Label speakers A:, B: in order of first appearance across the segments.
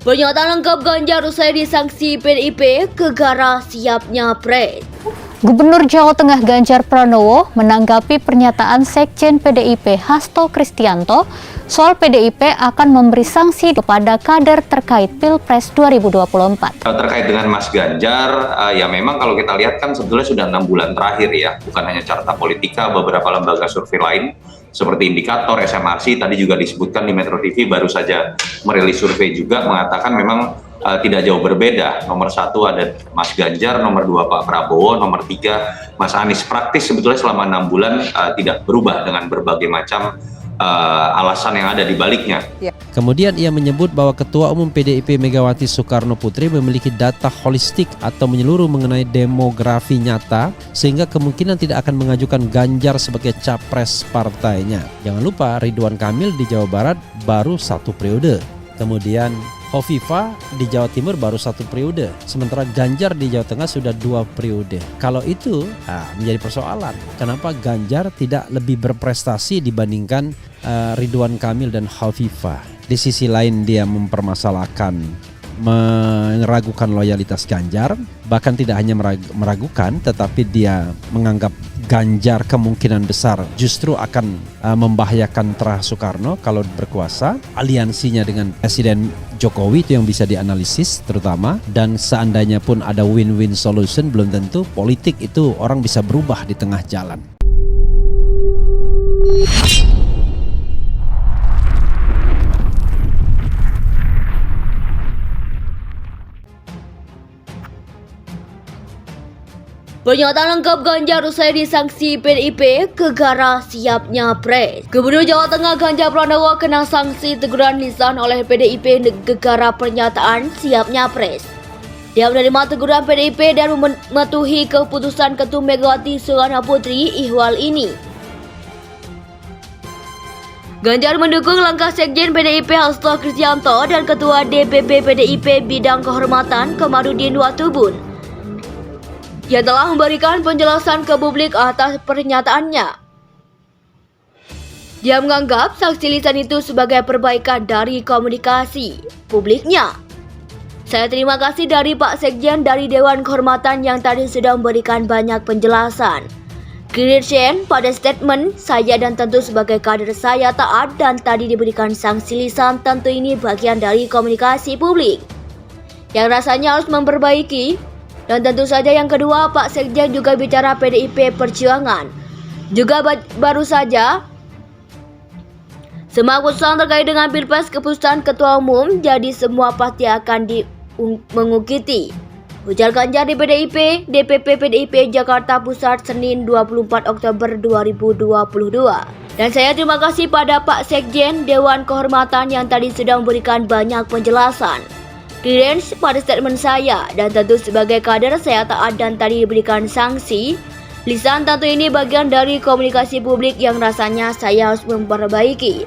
A: Pernyataan lengkap Ganjar usai disangsi PDIP, Gegara siapnya pres.
B: Gubernur Jawa Tengah Ganjar Pranowo menanggapi pernyataan Sekjen PDIP Hasto Kristianto soal PDIP akan memberi sanksi kepada kader terkait Pilpres 2024.
C: Terkait dengan Mas Ganjar, ya memang kalau kita lihat kan sebetulnya sudah 6 bulan terakhir ya, bukan hanya Carta Politika, beberapa lembaga survei lain seperti Indikator, SMRC, tadi juga disebutkan di Metro TV baru saja merilis survei juga mengatakan memang tidak jauh berbeda. Nomor 1 ada Mas Ganjar, nomor 2 Pak Prabowo, nomor 3 Mas Anies. Praktis sebetulnya selama 6 bulan tidak berubah dengan berbagai macam alasan yang ada di baliknya.
D: Kemudian ia menyebut bahwa Ketua Umum PDIP Megawati Soekarno Putri memiliki data holistik atau menyeluruh mengenai demografi nyata sehingga kemungkinan tidak akan mengajukan Ganjar sebagai capres partainya. Jangan lupa Ridwan Kamil di Jawa Barat baru 1 periode. Kemudian Hovifah di Jawa Timur baru 1 periode, sementara Ganjar di Jawa Tengah sudah 2 periode. Kalau itu menjadi persoalan, kenapa Ganjar tidak lebih berprestasi dibandingkan Ridwan Kamil dan Hovifah? Di sisi lain dia mempermasalahkan, meragukan loyalitas Ganjar, bahkan tidak hanya meragukan, tetapi dia menganggap Ganjar kemungkinan besar justru akan membahayakan Terah Soekarno kalau berkuasa. Aliansinya dengan Presiden Jokowi itu yang bisa dianalisis terutama, dan seandainya pun ada win-win solution belum tentu. Politik itu orang bisa berubah di tengah jalan.
A: Pernyataan lengkap Ganjar usai disangsi PDIP, Gegara siapnya pres. Gubernur Jawa Tengah Ganjar Pranowo kena sanksi teguran lisan oleh PDIP Gegara pernyataan siapnya pres. Dia menerima teguran PDIP dan mematuhi keputusan Ketum Megawati Soekarno Putri ihwal ini. Ganjar mendukung langkah Sekjen PDIP Hasto Kristianto dan Ketua DPP PDIP Bidang Kehormatan Komarudin Watubun yang telah memberikan penjelasan ke publik atas pernyataannya. Dia menganggap sanksi lisan itu sebagai perbaikan dari komunikasi publiknya. Saya terima kasih dari Pak Sekjen dari Dewan Kehormatan yang tadi sudah memberikan banyak penjelasan. Kirchen pada statement saya dan tentu sebagai kader saya taat dan tadi diberikan sanksi lisan, tentu ini bagian dari komunikasi publik yang rasanya harus memperbaiki. Dan tentu saja yang kedua, Pak Sekjen juga bicara PDIP Perjuangan. Juga baru saja semua keputusan terkait dengan Pilpres keputusan Ketua Umum, jadi semua pasti akan mengikuti. Ujar Ganjar di PDIP, DPP PDIP Jakarta Pusat Senin 24 Oktober 2022. Dan saya terima kasih pada Pak Sekjen Dewan Kehormatan yang tadi sudah memberikan banyak penjelasan. Clearance pada statement saya dan tentu sebagai kader saya taat dan tadi diberikan sanksi lisan, tentu ini bagian dari komunikasi publik yang rasanya saya harus memperbaiki.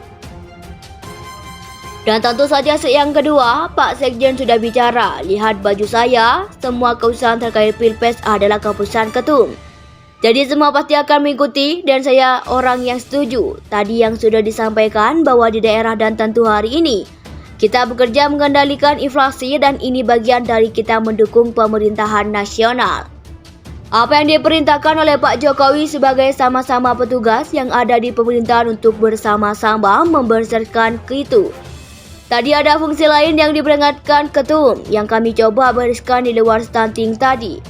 A: Dan tentu saja yang kedua, Pak Sekjen sudah bicara, lihat baju saya, semua keputusan terkait Pilpres adalah keputusan ketum. Jadi semua pasti akan mengikuti dan saya orang yang setuju. Tadi yang sudah disampaikan bahwa di daerah dan tentu hari ini kita bekerja mengendalikan inflasi dan ini bagian dari kita mendukung pemerintahan nasional. Apa yang diperintahkan oleh Pak Jokowi sebagai sama-sama petugas yang ada di pemerintahan untuk bersama-sama membesarkan itu. Tadi ada fungsi lain yang diperingatkan ketum yang kami coba bereskan di luar stunting tadi.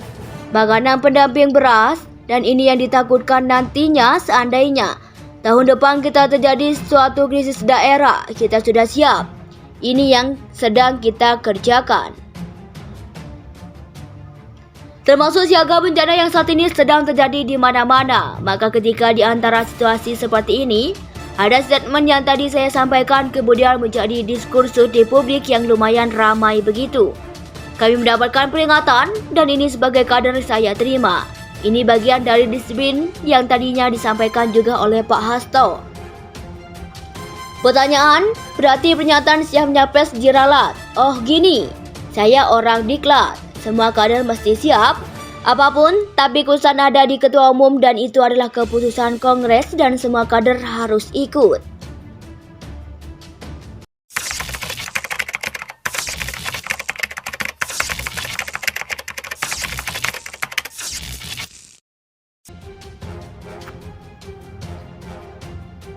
A: Makanan pendamping beras dan ini yang ditakutkan nantinya seandainya tahun depan kita terjadi suatu krisis daerah, kita sudah siap. Ini yang sedang kita kerjakan. Termasuk siaga bencana yang saat ini sedang terjadi di mana-mana. Maka ketika di antara situasi seperti ini, ada statement yang tadi saya sampaikan kemudian menjadi diskursus di publik yang lumayan ramai begitu. Kami mendapatkan peringatan dan ini sebagai kader saya terima. Ini bagian dari disiplin yang tadinya disampaikan juga oleh Pak Hasto. Pertanyaan, berarti pernyataan siapnya pres diralat. Oh gini, saya orang diklat, semua kader mesti siap. Apapun, tapi keputusan ada di Ketua Umum dan itu adalah keputusan Kongres dan semua kader harus ikut.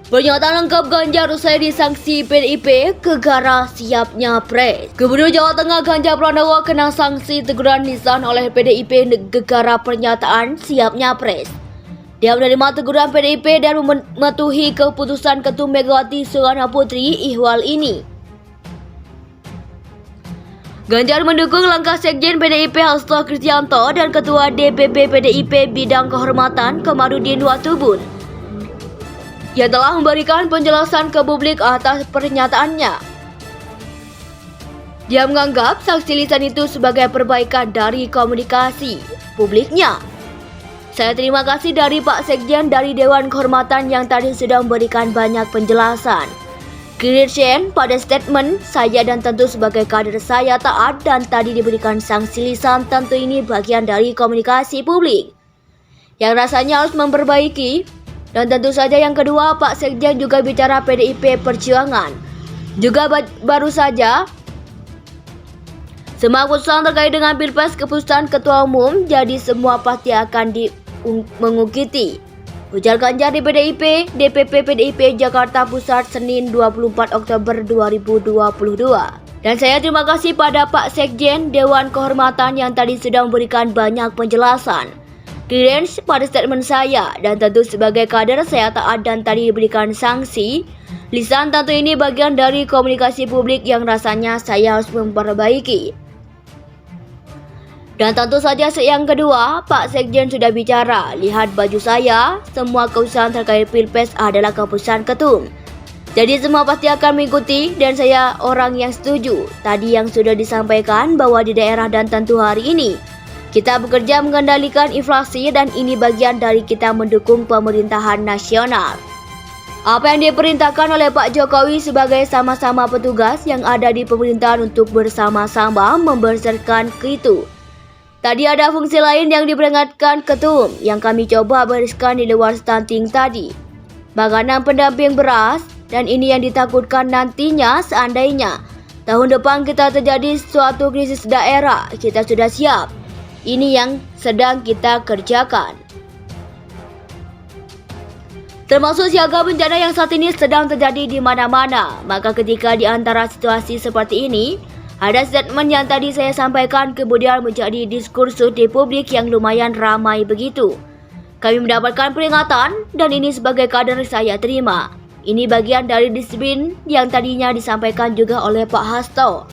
A: Pernyataan lengkap Ganjar usai disangsi PDIP, Gegara siapnya pres. Gubernur Jawa Tengah Ganjar Pranowo kena sanksi teguran lisan oleh PDIP Gegara pernyataan siapnya pres. Dia menerima teguran PDIP dan mematuhi keputusan Ketum Megawati Soekarno Putri ihwal ini. Ganjar mendukung langkah Sekjen PDIP Hasto Kristianto dan Ketua DPP PDIP Bidang Kehormatan Komarudin Watubun yang telah memberikan penjelasan ke publik atas pernyataannya. Dia menganggap sanksi lisan itu sebagai perbaikan dari komunikasi publiknya. Saya terima kasih dari Pak Sekjen dari Dewan Kehormatan yang tadi sudah memberikan banyak penjelasan. Kirchen pada statement saya dan tentu sebagai kader saya taat dan tadi diberikan sanksi lisan, tentu ini bagian dari komunikasi publik yang rasanya harus memperbaiki. Dan tentu saja yang kedua, Pak Sekjen juga bicara PDIP Perjuangan. Juga baru saja semua keputusan terkait dengan Pilpres keputusan Ketua Umum, jadi semua pasti akan mengikuti. Ujar Ganjar di PDIP, DPP PDIP Jakarta Pusat Senin 24 Oktober 2022. Dan saya terima kasih pada Pak Sekjen Dewan Kehormatan yang tadi sudah memberikan banyak penjelasan. Clearance pada statement saya dan tentu sebagai kader saya taat dan tadi diberikan sanksi lisan, tentu ini bagian dari komunikasi publik yang rasanya saya harus memperbaiki. Dan tentu saja yang kedua, Pak Sekjen sudah bicara, lihat baju saya, semua keputusan terkait Pilpres adalah keputusan Ketum. Jadi semua pasti akan mengikuti dan saya orang yang setuju. Tadi yang sudah disampaikan bahwa di daerah dan tentu hari ini kita bekerja mengendalikan inflasi dan ini bagian dari kita mendukung pemerintahan nasional. Apa yang diperintahkan oleh Pak Jokowi sebagai sama-sama petugas yang ada di pemerintahan untuk bersama-sama membereskan itu. Tadi ada fungsi lain yang diperingatkan Ketum yang kami coba bereskan di luar stunting tadi. Makanan pendamping beras dan ini yang ditakutkan nantinya seandainya tahun depan kita terjadi suatu krisis daerah, kita sudah siap. Ini yang sedang kita kerjakan. Termasuk siaga bencana yang saat ini sedang terjadi di mana-mana. Maka ketika di antara situasi seperti ini, ada statement yang tadi saya sampaikan kemudian menjadi diskursus di publik yang lumayan ramai begitu. Kami mendapatkan peringatan dan ini sebagai kader saya terima. Ini bagian dari disiplin yang tadinya disampaikan juga oleh Pak Hasto.